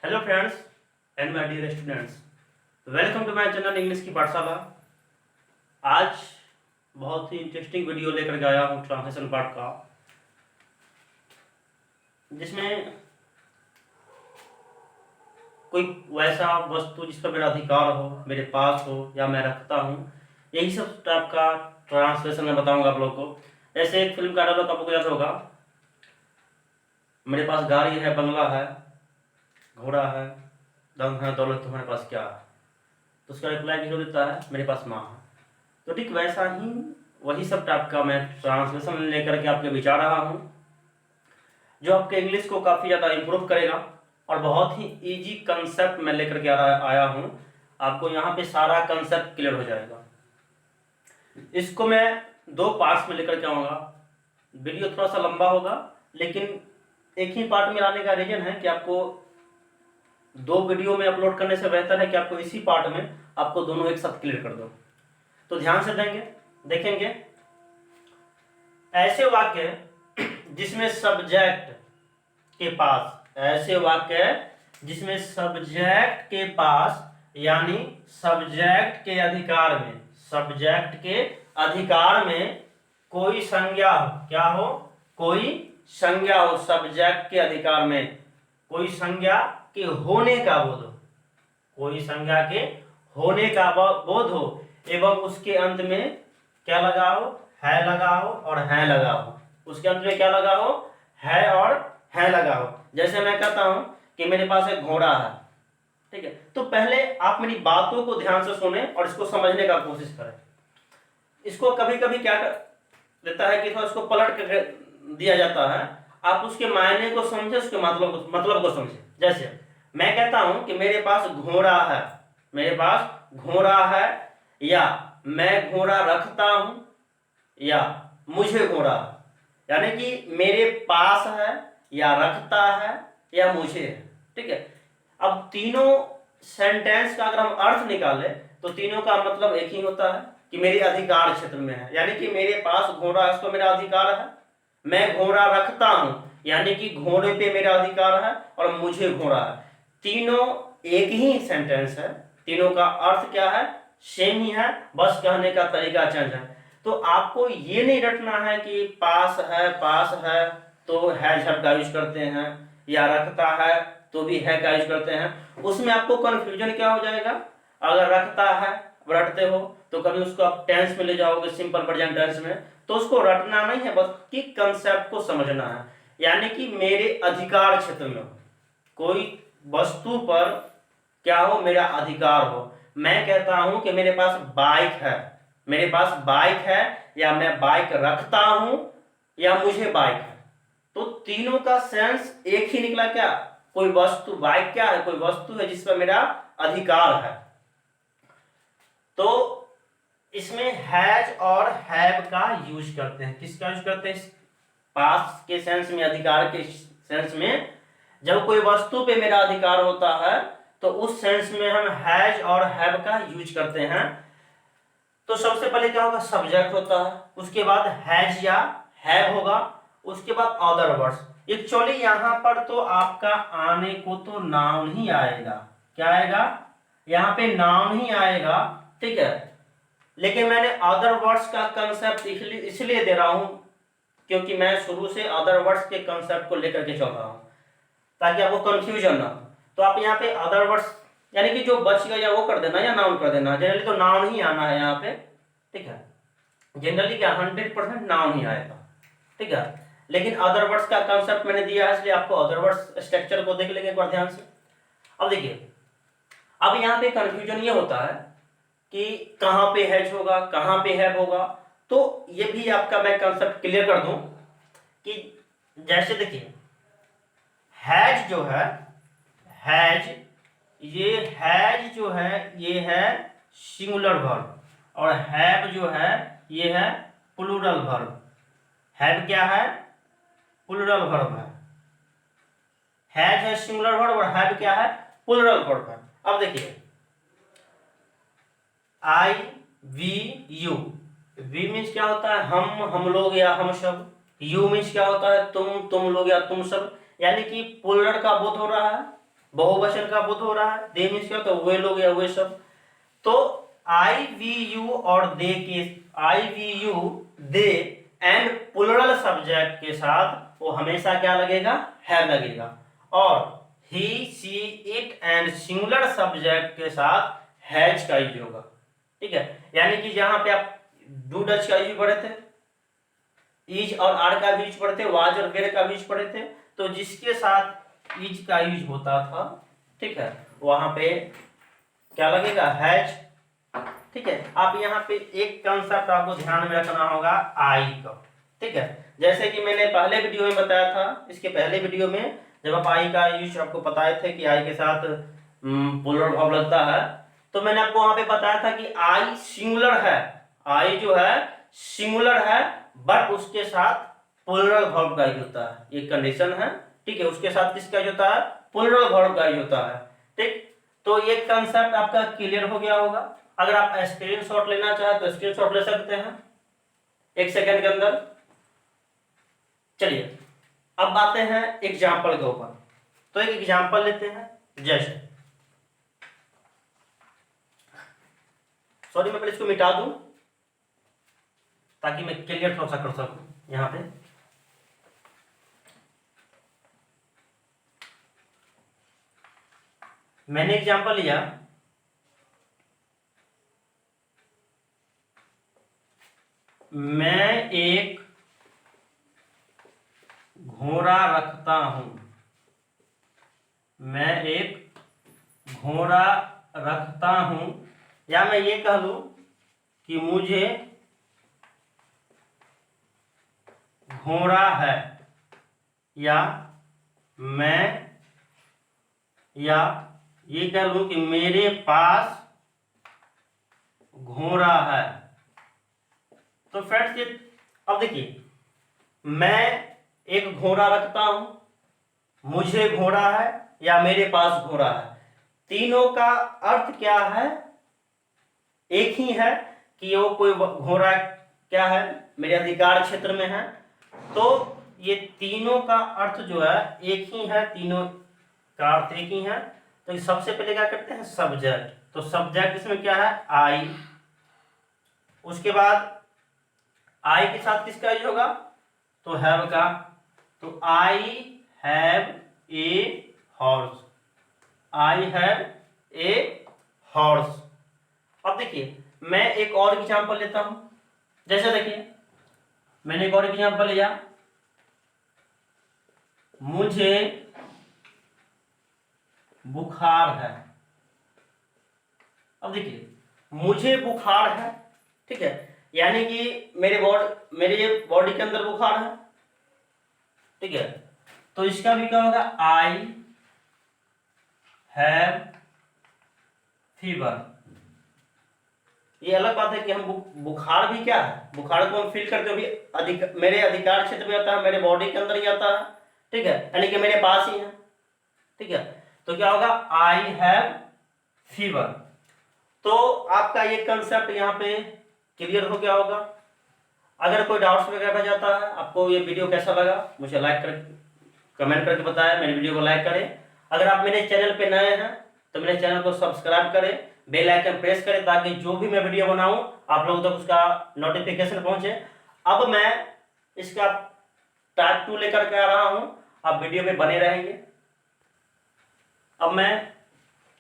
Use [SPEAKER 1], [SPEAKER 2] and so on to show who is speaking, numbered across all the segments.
[SPEAKER 1] Hello friends and my dear students, welcome to my channel English की पाठशाला। आज बहुत ही इंटरेस्टिंग वीडियो लेकर के आया हूँ ट्रांसलेशन पार्ट का, जिसमें कोई वैसा वस्तु जिस पर मेरा अधिकार हो, मेरे पास हो या मैं रखता हूँ, यही सब टाइप का ट्रांसलेशन मैं बताऊँगा आप लोग को। ऐसे एक फिल्म का डायलॉग आपको याद होगा, मेरे पास गाड़ी है, बंगला है, घोड़ा है, धन है, दौलत, तुम्हारे पास क्या है? तो उसका रिप्लाई किसको देता है? मेरे पास माँ है। तो ठीक वैसा ही वही सब टाइप का मैं ट्रांसलेशन लेकर के आपके विचार रहा हूँ, जो आपके इंग्लिश को काफ़ी ज़्यादा इम्प्रूव करेगा और बहुत ही इजी कंसेप्ट मैं लेकर के आया हूँ। आपको यहाँ पे सारा कंसेप्ट क्लियर हो जाएगा। इसको मैं 2 पार्ट्स में लेकर के आऊँगा। वीडियो थोड़ा सा लंबा होगा, लेकिन एक ही पार्ट में लाने का रीजन है कि आपको 2 वीडियो में अपलोड करने से बेहतर है कि आपको इसी पार्ट में आपको दोनों एक साथ क्लियर कर दो। तो ध्यान से देखेंगे ऐसे वाक्य जिसमें सब्जेक्ट के पास, ऐसे वाक्य जिसमें सब्जेक्ट के पास यानी सब्जेक्ट के अधिकार में, सब्जेक्ट के अधिकार में कोई संज्ञा हो, क्या हो? कोई संज्ञा हो। सब्जेक्ट के अधिकार में कोई संज्ञा के होने का बोध हो, कोई संज्ञा के होने का बोध हो एवं उसके अंत में क्या लगा हो? है लगा हो और है लगा हो। उसके अंत में क्या लगा हो? है और है लगा हो। जैसे मैं कहता हूं कि मेरे पास एक घोड़ा है, ठीक है? तो पहले आप मेरी बातों को ध्यान से सुने और इसको समझने का कोशिश करें। इसको कभी कभी क्या कर देता है कि थोड़ा इसको पलट कर दिया जाता है। आप उसके मायने को समझे, उसके मतलब को समझे। जैसे मैं कहता हूं कि मेरे पास घोड़ा है, मेरे पास घोड़ा है, या मैं घोड़ा रखता हूं, या मुझे घोड़ा, यानी कि मेरे पास है या रखता है या मुझे है, ठीक है? अब तीनों सेंटेंस का अगर हम अर्थ निकालें तो तीनों का मतलब एक ही होता है कि मेरे अधिकार क्षेत्र में है, यानी कि मेरे पास घोड़ा है, उसको मेरा अधिकार है। मैं घोड़ा रखता हूं, यानी कि घोड़े पे मेरा अधिकार है और मुझे घोड़ा है। तीनों एक ही सेंटेंस है, तीनों का अर्थ क्या है? सेम ही है, बस कहने का तरीका चेंज है। तो आपको ये नहीं रटना है कि पास है तो है शब्द का यूज करते हैं, या रखता है तो भी है का यूज करते हैं। उसमें आपको कंफ्यूजन क्या हो जाएगा? अगर रखता है रटते हो तो कभी उसको आप टेंस में ले जाओगे, सिंपल प्रेजेंट टेंस में, तो उसको रटना नहीं है, बस कि कंसेप्ट को समझना है। यानी कि मेरे अधिकार क्षेत्र में कोई वस्तु पर क्या हो? मेरा अधिकार हो। मैं कहता हूं कि मेरे पास बाइक है, मेरे पास बाइक है, या मैं बाइक रखता हूं, या मुझे बाइक है। तो तीनों का सेंस एक ही निकला। क्या? कोई वस्तु, बाइक क्या है? कोई वस्तु है जिस पर मेरा अधिकार है। तो इसमें हैज और हैव का यूज करते हैं। किसका यूज करते हैं? पास के सेंस में, अधिकार के सेंस में। जब कोई वस्तु पे मेरा अधिकार होता है तो उस सेंस में हम हैज और हैव का यूज करते हैं। तो सबसे पहले क्या होगा? सब्जेक्ट होता है, उसके बाद हैज या हैव होगा, उसके बाद अदर वर्ड्स। एक्चुअली यहां पर तो आपका आने को तो नाउन ही आएगा। क्या आएगा? यहां पे नाउन ही आएगा, ठीक है? लेकिन मैंने अदर वर्ड्स का कंसेप्ट इसलिए दे रहा हूं क्योंकि मैं शुरू से अदर वर्ड्स के कंसेप्ट को लेकर के चल रहा हूं, ताकि आपको कंफ्यूजन ना हो। तो आप यहाँ पे अदर वर्ड्स यानी कि जो बच गया वो कर देना या नाउन कर देना। जनरली तो नाउन ही आना है यहाँ पे, ठीक है? जनरली क्या 100% नाउन ही आएगा, ठीक है? लेकिन अदर वर्ड्स का कंसेप्ट मैंने दिया है, इसलिए आपको अदर वर्ड्स स्ट्रक्चर को देख लेंगे एक बार ध्यान से। अब देखिए, अब यहाँ पे कंफ्यूजन ये होता है कि कहाँ पे हैज होगा, कहाँ पे हैव होगा। तो ये भी आपका मैं कंसेप्ट क्लियर कर दूं कि जैसे देखिए, हैज जो है, हैज, ये हैज जो है ये है सिंगुलर वर्ब, और हैव जो है ये है प्लूरल वर्ब। हैव क्या है? प्लूरल वर्ब है। हैज है सिंगुलर वर्ब और हैव क्या है? प्लूरल वर्ब है। अब देखिए, आई, वी, यू। वी मीन्स क्या होता है? हम लोग या हम सब। यू मीन्स क्या होता है? तुम लोग या तुम सब। यानी कि प्लूरल का बोध हो रहा है, बहुवचन का बोध हो रहा है, दे मीन्स क्या होता है, वे लोग या वे सब। तो आई वी यू और दे के, I we you they and plural subject के साथ वो हमेशा क्या लगेगा, हैव लगेगा। और he she it and singular subject के साथ हैज का यूज होगा। ठीक है, यानी कि जहां पे आप डू डच का यूज पढ़े थे, इज और आर का भी यूज पढ़े थे, वाज और वेर का भी यूज पढ़े थे, तो जिसके साथ इज का यूज होता था, ठीक है, वहां पे क्या लगेगा, हैज। ठीक है, आप यहाँ पे एक कंसेप्ट आपको ध्यान में रखना होगा, आई का। ठीक है, जैसे कि मैंने पहले वीडियो में बताया था, इसके पहले वीडियो में जब आप आई का यूज आपको बताए थे कि आई के साथ प्लुरल वर्ब लगता है, तो मैंने आपको वहां पे बताया था कि आई सिंगुलर है, आई जो है सिंगुलर है, बट उसके साथ प्लुरल वर्ब का यूज होता है, ये कंडीशन है। ठीक है, उसके साथ किसका यूज होता है, प्लुरल वर्ब का यूज होता है। ठीक, तो ये कंसेप्ट आपका क्लियर हो गया होगा। अगर आप स्क्रीनशॉट लेना चाहे तो स्क्रीनशॉट ले सकते हैं 1 सेकंड के अंदर। चलिए अब आते हैं एग्जाम्पल के ऊपर। तो एक एग्जाम्पल लेते हैं, जैसे, सॉरी मैं पहले इसको मिटा दूं ताकि मैं क्लियर थोड़ा सा कर सकूं। यहां पे मैंने एग्जाम्पल लिया, मैं एक घोड़ा रखता हूं, मैं एक घोड़ा रखता हूं, या मैं ये कह लूं कि मुझे घोड़ा है, या मैं, या ये कह लूं कि मेरे पास घोड़ा है। तो फ्रेंड्स ये, अब देखिए, मैं एक घोड़ा रखता हूं, मुझे घोड़ा है, या मेरे पास घोड़ा है, तीनों का अर्थ क्या है, एक ही है कि वो कोई घोड़ा क्या है, मेरे अधिकार क्षेत्र में है। तो ये तीनों का अर्थ जो है एक ही है, तीनों का अर्थ एक ही है। तो सबसे पहले क्या करते हैं, सब्जेक्ट। तो सब्जेक्ट इसमें क्या है, आई। उसके बाद आई के साथ किसका यूज होगा, तो हैव का। तो I have a horse, I have a horse. अब देखिए मैं एक और एग्जांपल लेता हूं, जैसे देखिए मैंने एक और एग्जांपल लिया, मुझे बुखार है। अब देखिए मुझे बुखार है, ठीक है, यानी कि मेरे बॉडी के अंदर बुखार है। ठीक है, तो इसका भी क्या होगा, आई हैव फीवर। ये अलग बात है कि हम बुखार भी क्या है, बुखार को हम फील करते हुए मेरे अधिकार क्षेत्र में आता है, मेरे बॉडी के अंदर ही आता है। ठीक है, यानी कि मेरे पास ही है। ठीक है, तो क्या होगा, आई हैव फीवर। तो आपका ये कंसेप्ट यहाँ पे क्लियर हो गया होगा। अगर कोई डाउट्स वगैरह रह जाता है, आपको ये वीडियो कैसा लगा मुझे लाइक कर कमेंट करके बताएं, मेरे वीडियो को लाइक करें। अगर आप मेरे चैनल पे नए हैं तो मेरे चैनल को सब्सक्राइब करें, बेल आइकन प्रेस करें, ताकि जो भी मैं वीडियो बनाऊं आप लोगों तक उसका नोटिफिकेशन पहुंचे। अब मैं इसका टाइप 2 लेकर के आ रहा हूं, आप वीडियो में बने रहेंगे। अब मैं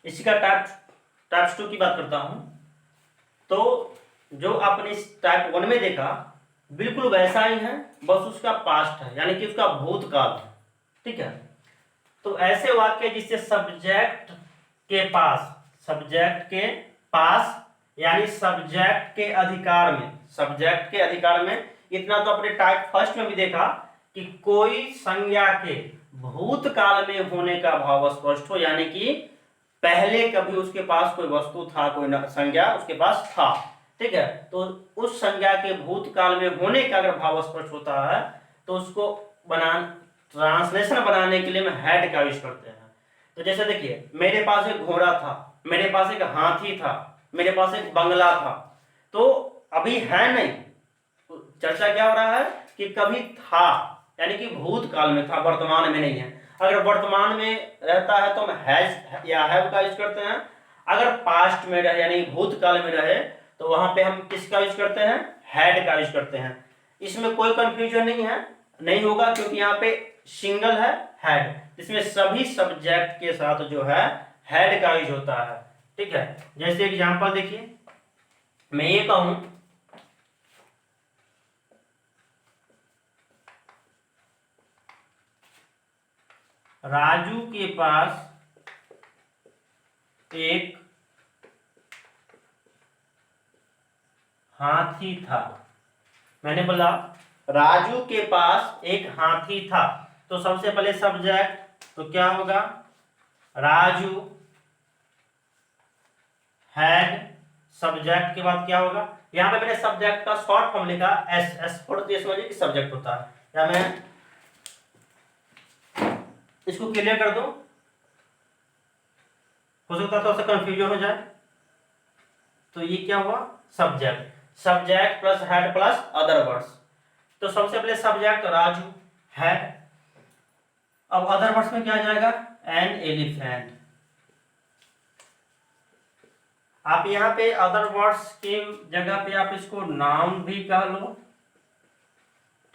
[SPEAKER 1] इसी का टाइप 2 की बात करता हूं। तो जो आपने इस टाइप 1 में देखा बिल्कुल वैसा ही है, बस उसका पास्ट है, यानी कि उसका भूतकाल है। ठीक है, तो ऐसे वाक्य जिससे सब्जेक्ट के पास, सब्जेक्ट के पास यानी सब्जेक्ट के अधिकार में, सब्जेक्ट के अधिकार में, इतना तो अपने टाइप फर्स्ट में भी देखा कि कोई संज्ञा के भूतकाल में होने का भाव स्पष्ट हो, यानी कि पहले कभी उसके पास कोई वस्तु था, कोई संज्ञा उसके पास था। ठीक है, तो उस संज्ञा के भूतकाल में होने का अगर भाव स्पष्ट होता है तो उसको ट्रांसलेशन बनाने के लिए हम हैड का यूज करते हैं। तो जैसे देखिए मेरे पास एक घोड़ा था, मेरे पास एक हाथी था, मेरे पास एक बंगला था, तो अभी है नहीं, चर्चा क्या हो रहा है कि कभी था, यानी कि भूतकाल में था, वर्तमान में नहीं है। अगर वर्तमान में रहता है तो हम हैज या हैव का यूज करते हैं। अगर पास्ट में रहे यानी भूतकाल में रहे तो वहां पे हम किसका यूज करते हैं, हैड का यूज करते हैं। इसमें कोई कंफ्यूजन नहीं है, नहीं होगा, क्योंकि यहाँ पे सिंगल है हैड, इसमें सभी सब्जेक्ट के साथ जो है हैड का यूज होता है। ठीक है, जैसे एग्जांपल देखिए, मैं ये कहूं राजू के पास एक हाथी था। मैंने बोला राजू के पास एक हाथी था, तो सबसे पहले सब्जेक्ट तो क्या होगा, राजू हैड, सब्जेक्ट के बाद क्या होगा, यहां पे मैंने सब्जेक्ट का शॉर्ट फॉर्म लिखा एस, एस फॉर तो ये समझिए कि सब्जेक्ट होता है। या मैं इसको क्लियर कर दूं, हो सकता है थोड़ा सा कंफ्यूजन हो जाए। तो ये क्या हुआ, subject, subject plus head plus other words. तो सबसे पहले सब्जेक्ट राजू हैड, अब अदर वर्ड्स में क्या आ जाएगा, एन एलिफेंट। आप यहाँ पे अदर वर्ड्स की जगह पे आप इसको नाम भी कह लो,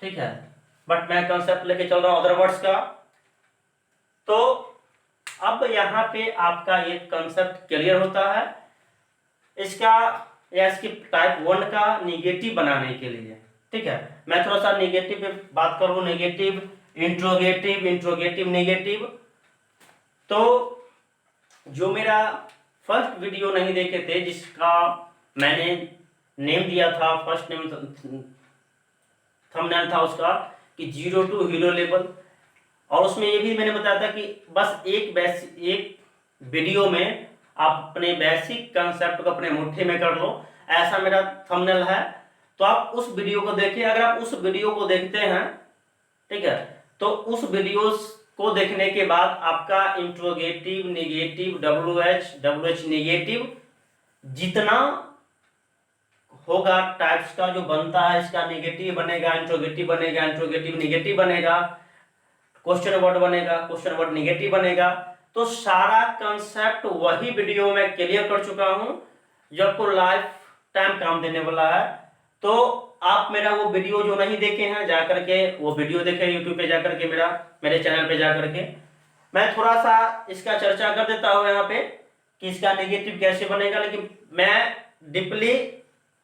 [SPEAKER 1] ठीक है, बट मैं कंसेप्ट लेके चल रहा हूं अदर वर्ड्स का। तो अब यहाँ पे आपका एक कंसेप्ट क्लियर होता है इसका या इसकी टाइप 1 का निगेटिव बनाने के लिए। ठीक है, मैं थोड़ा सा निगेटिव पे बात करूं, नेगेटिव, इंट्रोगेटिव, इंट्रोगेटिव नेगेटिव। तो जो मेरा फर्स्ट वीडियो नहीं देखे थे जिसका मैंने नेम दिया था, फर्स्ट नेम थंबनेल था उसका कि 0 टू हीरो लेवल, और उसमें ये भी मैंने बताया था कि बस एक वीडियो में आप अपने बेसिक कंसेप्ट को अपने मुट्ठी में कर लो, ऐसा मेरा थंबनेल है। तो आप उस वीडियो को देखिए, अगर आप उस वीडियो को देखते हैं, ठीक है, तो उस वीडियो को देखने के बाद आपका इंट्रोगेटिव, नेगेटिव, WH नेगेटिव जितना होगा टाइप्स का जो बनता है, इसका नेगेटिव बनेगा, इंट्रोगेटिव बनेगा, इंट्रोगेटिव नेगेटिव बनेगा, क्वेश्चन वर्ड बनेगा, क्वेश्चन वर्ड नेगेटिव बनेगा। तो सारा कंसेप्ट वही वीडियो में क्लियर कर चुका हूं जो आपको लाइफ टाइम काम देने वाला है। तो आप मेरा वो वीडियो जो नहीं देखे हैं जाकर के वो वीडियो देखें यूट्यूब पे जाकर के, मेरे चैनल पे जाकर के। मैं थोड़ा सा इसका चर्चा कर देता हूं यहाँ पे कि इसका नेगेटिव कैसे बनेगा, लेकिन मैं डीपली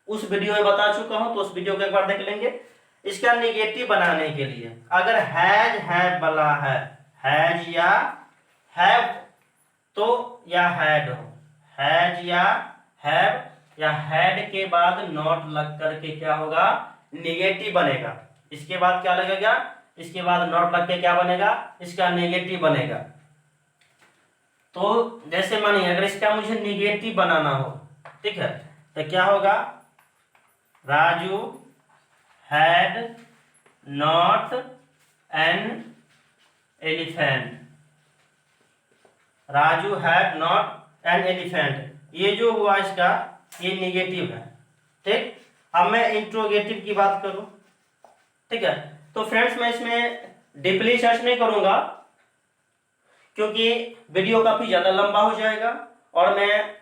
[SPEAKER 1] उस वीडियो में बता चुका हूं, तो उस वीडियो को एक बार देख लेंगे। इसका नेगेटिव बनाने के लिए अगर हैज हैव वाला है, हैज या हैव तो या हैड हो, हैज या हैव या हैड के बाद नॉट लग करके क्या होगा, नेगेटिव बनेगा। इसके बाद क्या लगेगा, इसके बाद नॉट लग के क्या बनेगा, इसका नेगेटिव बनेगा। तो जैसे मानिए अगर इसका मुझे नेगेटिव बनाना हो, ठीक है, तो क्या होगा, Raju had not an elephant, Raju had not an elephant, ये जो हुआ इसका ये नेगेटिव है। ठीक, अब मैं इंट्रोगेटिव की बात करूं, ठीक है, तो फ्रेंड्स मैं इसमें डीपली सर्च नहीं करूंगा क्योंकि वीडियो काफी ज्यादा लंबा हो जाएगा, और मैं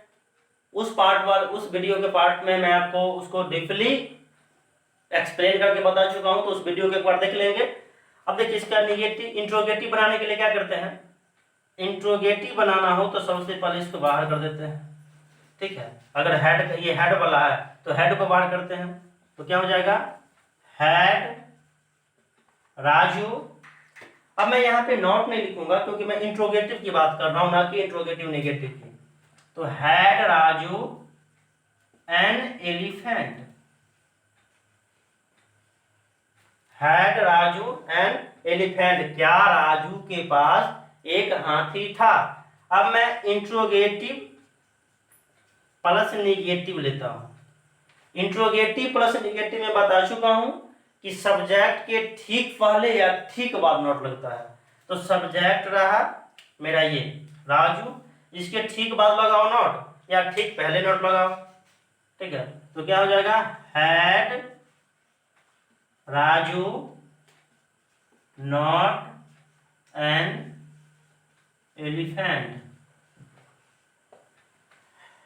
[SPEAKER 1] उस वीडियो के पार्ट में मैं आपको उसको डीपली एक्सप्लेन करके बता चुका हूं, तो उस वीडियो को एक बार देख लेंगे। अब देखिए इसका नेगेटिव इंट्रोगेटिव बनाने के लिए क्या करते हैं, इंट्रोगेटिव बनाना हो तो सबसे पहले इसको बाहर कर देते हैं। ठीक है, अगर हेड, ये हेड वाला है तो हेड को बाहर करते हैं, तो क्या हो जाएगा, हैड राजू। अब मैं यहाँ पे नॉट नहीं लिखूंगा क्योंकि मैं इंट्रोगेटिव की बात कर रहा हूं, ना कि इंट्रोगेटिव नेगेटिव की। तो had Raju an elephant, had Raju an elephant, क्या राजू के पास एक हाथी था। अब मैं इंट्रोगेटिव प्लस नेगेटिव लेता हूं। इंट्रोगेटिव प्लस नेगेटिव में बता चुका हूं कि सब्जेक्ट के ठीक पहले या ठीक बाद नॉट लगता है। तो सब्जेक्ट रहा मेरा ये राजू, इसके ठीक बाद लगाओ नॉट या ठीक पहले नॉट लगाओ। ठीक है, तो क्या हो जाएगा, had Raju not an elephant.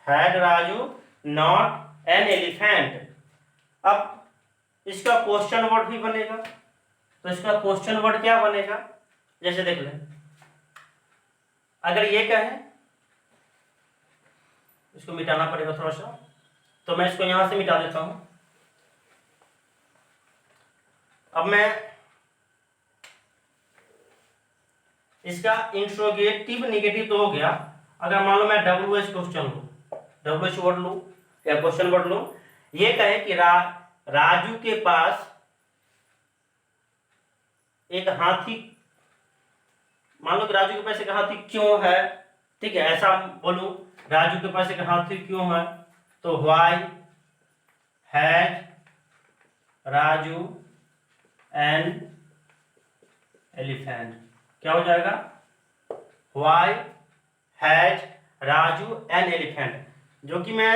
[SPEAKER 1] Had Raju not an elephant. अब इसका क्वेश्चन वर्ड भी बनेगा, तो इसका क्वेश्चन वर्ड क्या बनेगा, जैसे देख लें, अगर ये कहे, इसको मिटाना पड़ेगा थोड़ा सा, तो मैं इसको यहां से मिटा देता हूं। अब मैं इसका इंट्रोगेटिव निगेटिव तो हो गया। अगर मान लो मैं WH क्वेश्चन लूं, WH वर्ड लूं या क्वेश्चन वर्ड लूं, ये कहे कि राजू के पास एक हाथी, मान लो कि राजू के पास एक हाथी क्यों है, ठीक है, ऐसा बोलूं, राजू के पास एक हाथी क्यों है, तो why has Raju an elephant. क्या हो जाएगा, why has Raju an elephant. जो कि मैं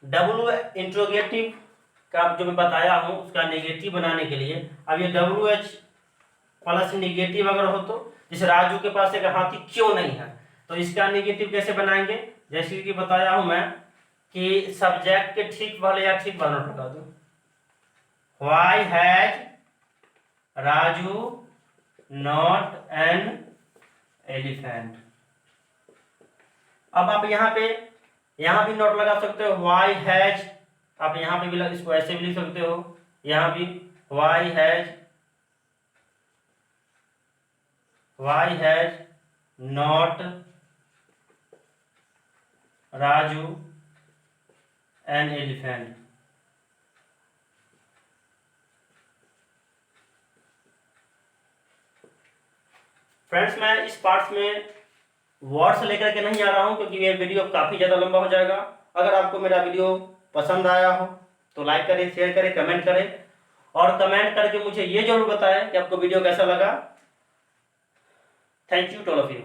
[SPEAKER 1] डब्ल्यू इंट्रोगेटिव का जो मैं बताया हूं उसका नेगेटिव बनाने के लिए, अब ये WH प्लस नेगेटिव अगर हो तो, जैसे राजू के पास एक हाथी क्यों नहीं है, तो इसका नेगेटिव कैसे बनाएंगे, जैसे कि बताया हूं मैं कि सब्जेक्ट के ठीक वाले या ठीक वाला नोट लगा दो, why has Raju not an elephant. अब आप यहाँ भी नोट लगा सकते हो, व्हाई हैज, आप यहाँ पे भी इसको ऐसे भी लिख सकते हो, यहाँ भी why has not Raju an elephant. Friends, मैं इस पार्ट में वर्ड्स लेकर के नहीं आ रहा हूं क्योंकि ये वीडियो काफी ज्यादा लंबा हो जाएगा। अगर आपको मेरा वीडियो पसंद आया हो तो लाइक करें, शेयर करें, कमेंट करें, और कमेंट करके मुझे ये जरूर बताएं कि आपको वीडियो कैसा लगा। Thank you to all of you.